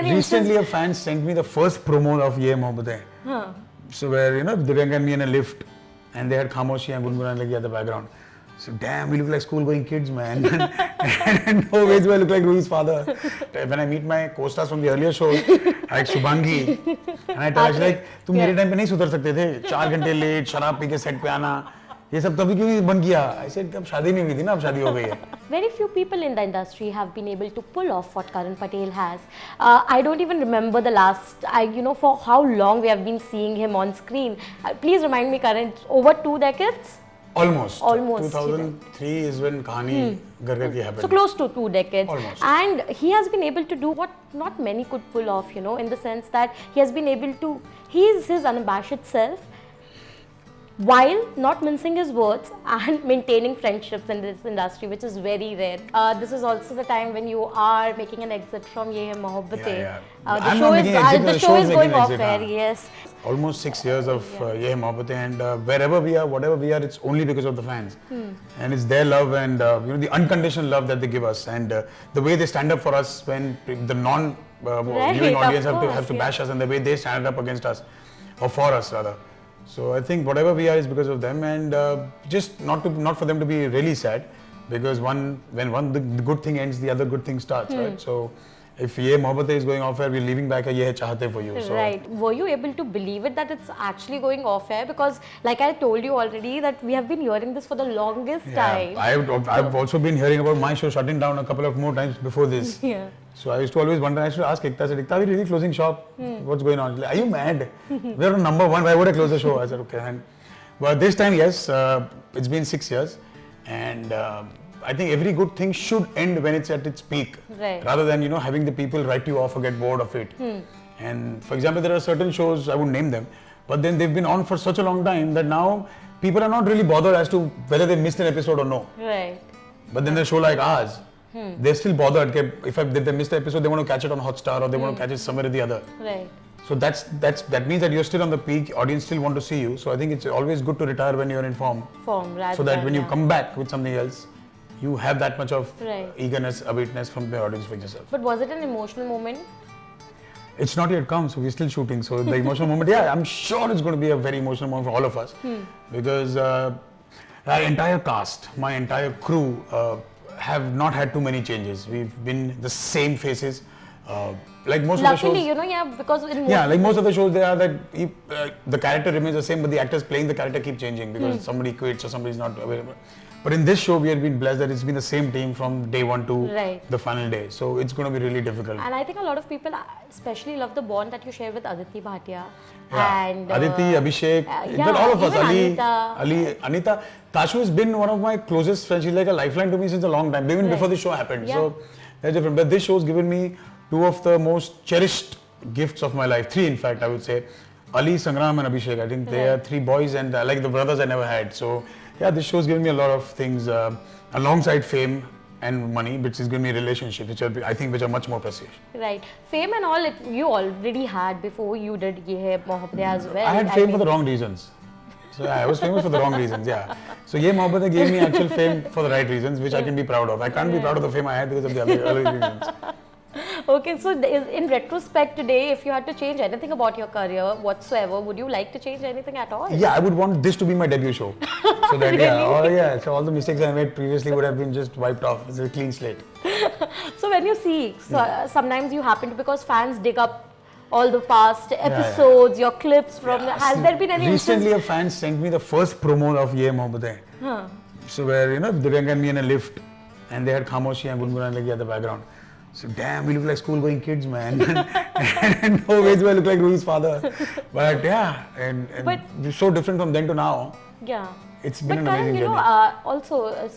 Recently, a fan sent me the first promo of Ye Mohabbat Hai. Huh. So where Divyanka and me in a lift, and they had Khamoshi and Gungun like at the background. So damn, we look like school-going kids, man. And no ways do I look like Ruhi's father. When I meet my co-stars from the earlier shows, like Shubhangi, and I tell her like, तुम मेरे time पे नहीं सुधर सकते थे. 4 घंटे late, शराब P के सेट पे आना. ये सब तभी क्यों बंद किया? I said अब शादी नहीं हुई थी ना, अब शादी हो गई है. Very few people in the industry have been able to pull off what Karan Patel has. I don't even remember the last, for how long we have been seeing him on screen. Please remind me, Karan, over 2 decades? Almost. Almost. 2003 is when Kahani Ghar Ghar Ki happened. So close to 2 decades. Almost. And he has been able to do what not many could pull off, in the sense that he has been able to, he is his unabashed self, while not mincing his words and maintaining friendships in this industry, which is very rare. This is also the time when you are making an exit from Ye Hai Mohabbat Hai. Yeah. The show is going off air, yes. Almost 6 years of Ye Hai Mohabbat Hai, and wherever we are, whatever we are, it's only because of the fans. And it's their love and the unconditional love that they give us, and the way they stand up for us when the non-viewing audience have to bash us, and the way they stand up against us, or for us rather. So I think whatever we are is because of them, and just not for them to be really sad, because when the good thing ends, the other good thing starts, right? So if Ye Mohabbat Hai is going off air, we're leaving back a Ye Hai Chahte for you. So. Right. Were you able to believe it that it's actually going off air? Because like I told you already that we have been hearing this for the longest time. I've also been hearing about my show shutting down a couple of more times before this. Yeah. So I used to always wonder, I should ask Ekta, are we really closing shop? What's going on? Like, are you mad? We're on number 1, why would I close the show? I said, okay. But this time, yes, it's been 6 years, and I think every good thing should end when it's at its peak, right, rather than having the people write you off or get bored of it. And for example, there are certain shows, I won't name them, but then they've been on for such a long time that now people are not really bothered as to whether they missed an episode or no. Right. But then a show like ours, they're still bothered. If they missed the episode, they want to catch it on Hotstar, or they want to catch it somewhere or the other. Right. So that means that you're still on the peak. Audience still want to see you. So I think it's always good to retire when you're in form. So that when you come back with something else, you have that much of eagerness, awareness from the audience for yourself. But was it an emotional moment? It's not yet come, so we're still shooting. So the emotional moment, I'm sure it's going to be a very emotional moment for all of us, because our entire cast, my entire crew, have not had too many changes. We've been the same faces. Like most of the shows. Luckily, because like most of the shows, they are that the character remains the same, but the actors playing the character keep changing because somebody quits or somebody's not available. But in this show, we have been blessed that it's been the same team from day 1 to the final day. So it's going to be really difficult. And I think a lot of people especially love the bond that you share with Aditi Bhatia. And Aditi, Abhishek, all of us, Ali, Anita. Tashu has been one of my closest friends. She's like a lifeline to me since a long time, even before the show happened. So that's different. But this show has given me 2 of the most cherished gifts of my life. 3, in fact, I would say. Ali, Sangram and Abhishek. I think they are 3 boys, and like the brothers I never had. So this show has given me a lot of things alongside fame and money, which is giving me relationships, which are much more precious. Right. Fame and all, you already had before you did Ye Hai Mohabbat Hai as well. I had fame for the wrong reasons. So I was famous for the wrong reasons, So Ye Mohabbat Hai gave me actual fame for the right reasons, which I can be proud of. I can't be proud of the fame I had because of the other reasons. Okay, so in retrospect today, if you had to change anything about your career whatsoever, would you like to change anything at all? Yeah, I would want this to be my debut show. So that really? So all the mistakes I made previously would have been just wiped off. It's a clean slate. So when you see, sometimes you happen to, because fans dig up all the past episodes, your clips from has there been any recently a fan sent me the first promo of Ye Mohabbat Hai. So where Divyanka and me in a lift, and they had Khamoshi and Gungun like at the background. So damn, we look like school-going kids, man. And no ways do I look like Ruhi's father. But and we're so different from then to now. Yeah. It's been an amazing journey. Also,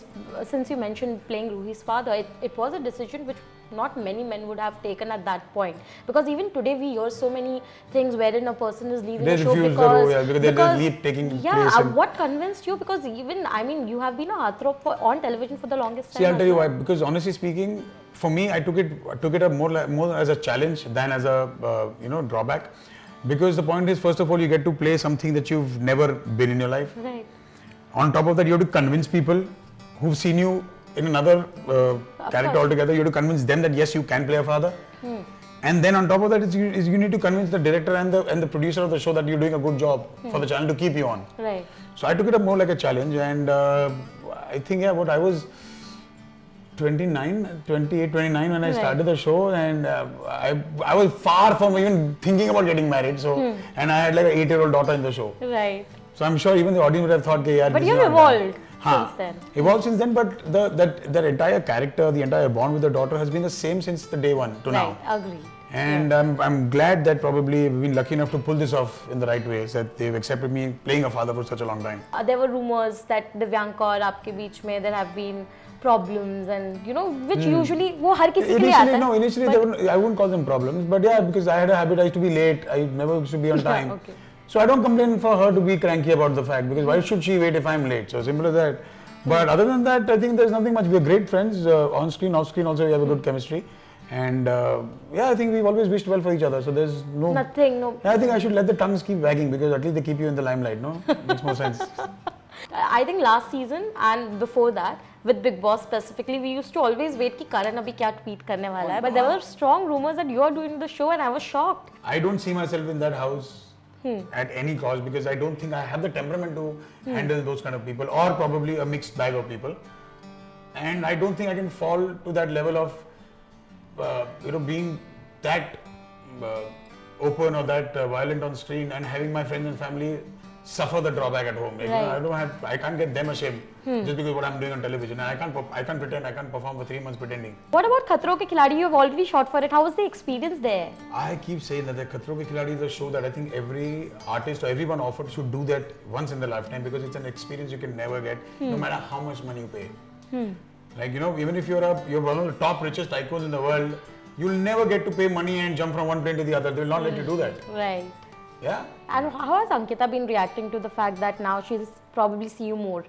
since you mentioned playing Ruhi's father, it was a decision which not many men would have taken at that point. Because even today we hear so many things wherein a person is leaving a show because they leave taking place. What convinced you? Because even, you have been a heartthrob on television for the longest time. See, I'll tell you why. Because honestly speaking, for me, I took it more as a challenge than as a drawback. Because the point is, first of all, you get to play something that you've never been in your life. Right. On top of that, you have to convince people who've seen you in another character altogether. You have to convince them that yes, you can play a father. And then on top of that, you need to convince the director and the producer of the show that you're doing a good job for the channel to keep you on. Right. So I took it up more like a challenge, and I think I was 28, 29 when I started the show, and I was far from even thinking about getting married. So and I had like an 8-year-old daughter in the show. Right. So I'm sure even the audience would have thought, "Yeah, But this you've is not done." evolved since then. Evolved since then, but that entire character, the entire bond with the daughter has been the same since the day one to now. Right. Agree. And I'm glad that probably we've been lucky enough to pull this off in the right way, that they've accepted me playing a father for such a long time. There were rumors that Divyanka और आपके बीच में there have been problems, and which usually वो हर किसी के लिए आता है. Initially I wouldn't call them problems, but yeah, because I had a habit, I used to be late, I never used to be on time. Okay. So I don't complain for her to be cranky about the fact, because why should she wait if I'm late? So simple as that. But other than that, I think there's nothing much. We're great friends, on screen, off screen also we have a good chemistry. And I think we've always wished well for each other. So there's no... Nothing, no. I think I should let the tongues keep wagging, because at least they keep you in the limelight, no? Makes more sense. I think last season and before that, with Bigg Boss specifically, we used to always wait कि Karan अभी क्या tweet करने वाला है. But there were strong rumors that you are doing the show, and I was shocked. I don't see myself in that house at any cost, because I don't think I have the temperament to handle those kind of people, or probably a mixed bag of people. And I don't think I can fall to that level of being that open or that violent on screen, and having my friends and family suffer the drawback at home. Like, Right. I can't get them ashamed just because of what I'm doing on television. And I can't pretend. I can't perform for 3 months pretending. What about Khatron Ke Khiladi? You have already shot for it. How was the experience there? I keep saying that the Khatron Ke Khiladi is a show that I think every artist or everyone offered should do that once in their lifetime, because it's an experience you can never get, no matter how much money you pay. Like, even if you're one of the top richest tycoons in the world, you'll never get to pay money and jump from one plane to the other. They will not let you do that. Right. Yeah. And how has Ankita been reacting to the fact that now she'll probably see you more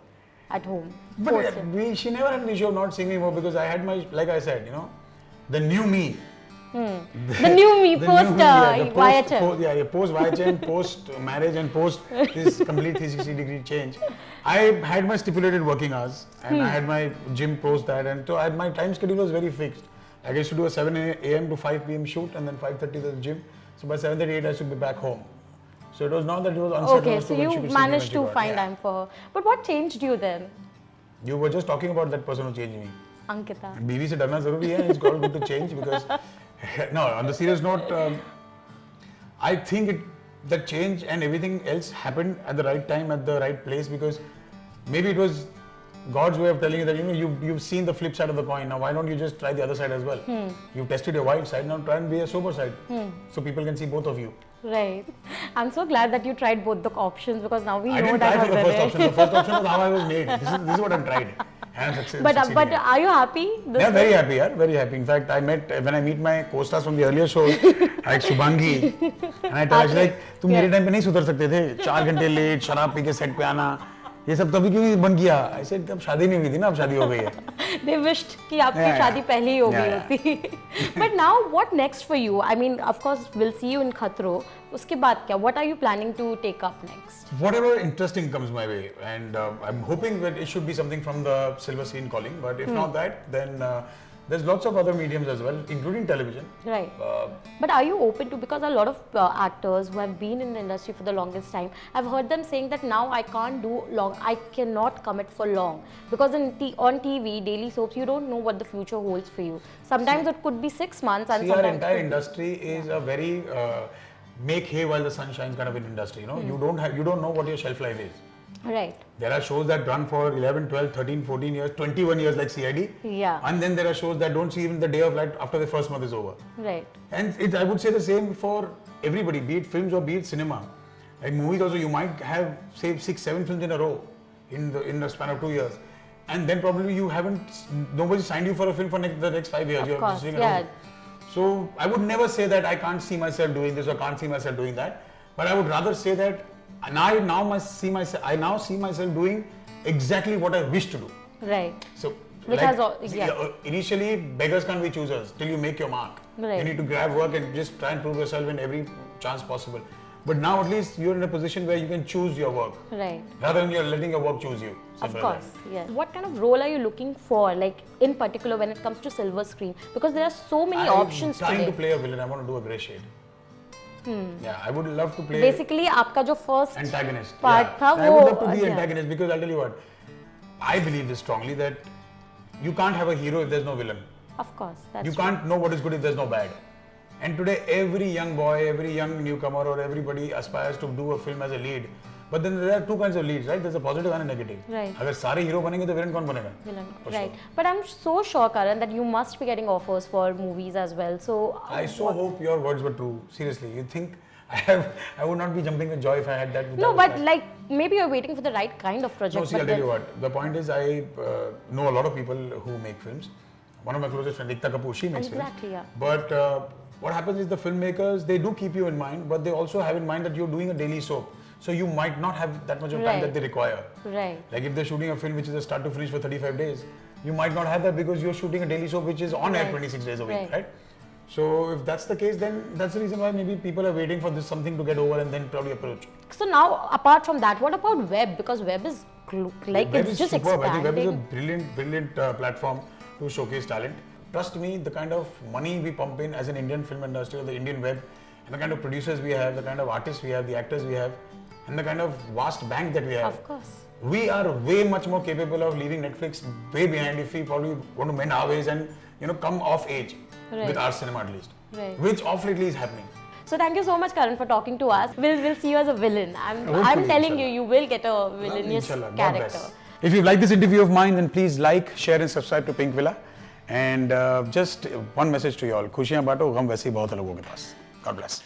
at home? But she never had an issue of not seeing me more, because I had my, like I said, the new me. The new me post YHM. Post YHM, post marriage, and post this complete 360-degree change. I had my stipulated working hours, and I had my gym post that, and so my time schedule was very fixed. Like I used to do a 7 a.m. to 5 p.m. shoot, and then 5:30 to the gym. So by 7:30, 8 I should be back home. So it was not that it was uncertain. Okay, so you managed to find time for her. But what changed you then? You were just talking about that person who changed me. Ankita. बीवी से डरना जरूरी है. It's got good to change, because no, on the serious note, I think the change and everything else happened at the right time, at the right place, because maybe it was God's way of telling you that you've seen the flip side of the coin. Now why don't you just try the other side as well? You've tested your wild side, now try and be a sober side, so people can see both of you. Right. I'm so glad that you tried both the options, because now we I know didn't that try for the how first they're option. The first option was how I was made. This is what I've tried. And I'm succeeding But at. are you happy? Yeah, very happy, yeah, very happy. In fact, when I meet my co-stars from the earlier shows, like Shubhangi, and I tell her, she's like, तुम मेरे time पे नहीं सुधर सकते थे, 4 घंटे late, शराब P के सेट पे आना, ये सब तभी क्यों बंद किया? I said, तब शादी नहीं हुई थी ना, अब शादी हो गई है. They wished कि आपकी शादी पहले ही हो गई होती. But now, what next for you? I mean, of course, we'll see you in Khatro. उसके बाद क्या? What are you planning to take up next? Whatever interesting comes my way, and I'm hoping that it should be something from the silver screen calling. But if not that, then there's lots of other mediums as well, including television. Right. But are you open to, because a lot of actors who have been in the industry for the longest time, I've heard them saying that now I can't do long, I cannot commit for long, because on TV, daily soaps, you don't know what the future holds for you. Sometimes it could be 6 months, and See, our sometimes entire industry is a very make hay while the sun shines kind of an industry. You don't know what your shelf life is. Right. There are shows that run for 11, 12, 13, 14 years, 21 years like CID. Yeah. And then there are shows that don't see even the day of light after the first month is over. Right. And I would say the same for everybody, be it films or be it cinema. Like movies also, you might have, say, 6, 7 films in a row in the span of 2 years. And then probably nobody signed you for a film for the next 5 years. Of You're course, sitting yeah. at home. So I would never say that I can't see myself doing this or can't see myself doing that. But I would rather say that I now see myself doing exactly what I wish to do. Right. So, initially, beggars can't be choosers till you make your mark. Right. You need to grab work and just try and prove yourself in every chance possible. But now at least you're in a position where you can choose your work Right. rather than you're letting your work choose you. Of Simple as course, yes. What kind of role are you looking for, like in particular when it comes to silver screen? Because there are so many that. options I'm trying today. to play a villain. I want to do a grey shade. Yeah, I would love to play Basically, आपका जो first antagonist. part yeah. था I वो would love to be yeah. antagonist because I'll tell you what, I believe this strongly that you can't have a hero if there's no villain. Of course, that's You true. can't know what is good if there's no bad. And today, every young boy, every young newcomer, or everybody aspires to do a film as a lead. But then there are two kinds of leads, right? There's a positive and a negative. Right. अगर सारे hero बनेंगे तो villain कौन बनेगा? Villain. For Right. sure. But I'm so sure, Karan, that you must be getting offers for movies as well. So I so hope your words were true. Seriously, you think I would not be jumping with joy if I had that? no, without but that. like maybe you're waiting for the right kind of project. No, see, but I'll tell then- you what. The point is, I know a lot of people who make films. One of my closest friends, Ekta Kapoor, she makes Exactly, films. yeah. But what happens is the filmmakers, they do keep you in mind, but they also have in mind that you're doing a daily soap. So you might not have that much of time Right. that they require. Right. Like if they're shooting a film which is a start to finish for 35 days, you might not have that because you're shooting a daily soap which is on air Right. 26 days a week, Right. right? So if that's the case, then that's the reason why maybe people are waiting for this something to get over and then probably approach. So now, apart from that, what about web? Because web is like Web it's is just superb. I think web is a expanding. brilliant platform to showcase talent. Trust me, the kind of money we pump in as an Indian film industry or the Indian web, and the kind of producers we have, the kind of artists we have, the actors we have, and the kind of vast bank that we have. Of course. We are way much more capable of leaving Netflix way behind if we probably want to mend our ways and come of age Right. with our cinema at least, Right. which off lately is happening. So thank you so much, Karan, for talking to us. We'll see you as a villain. I'm Hopefully, telling inshallah. you will get a villainous Inshallah, God character. bless. If you've liked this interview of mine, then please like, share and subscribe to Pink Villa. And just one message to you all. खुशियाँ बांटो, गम वैसे ही बहुत है लोगों के पास. God bless.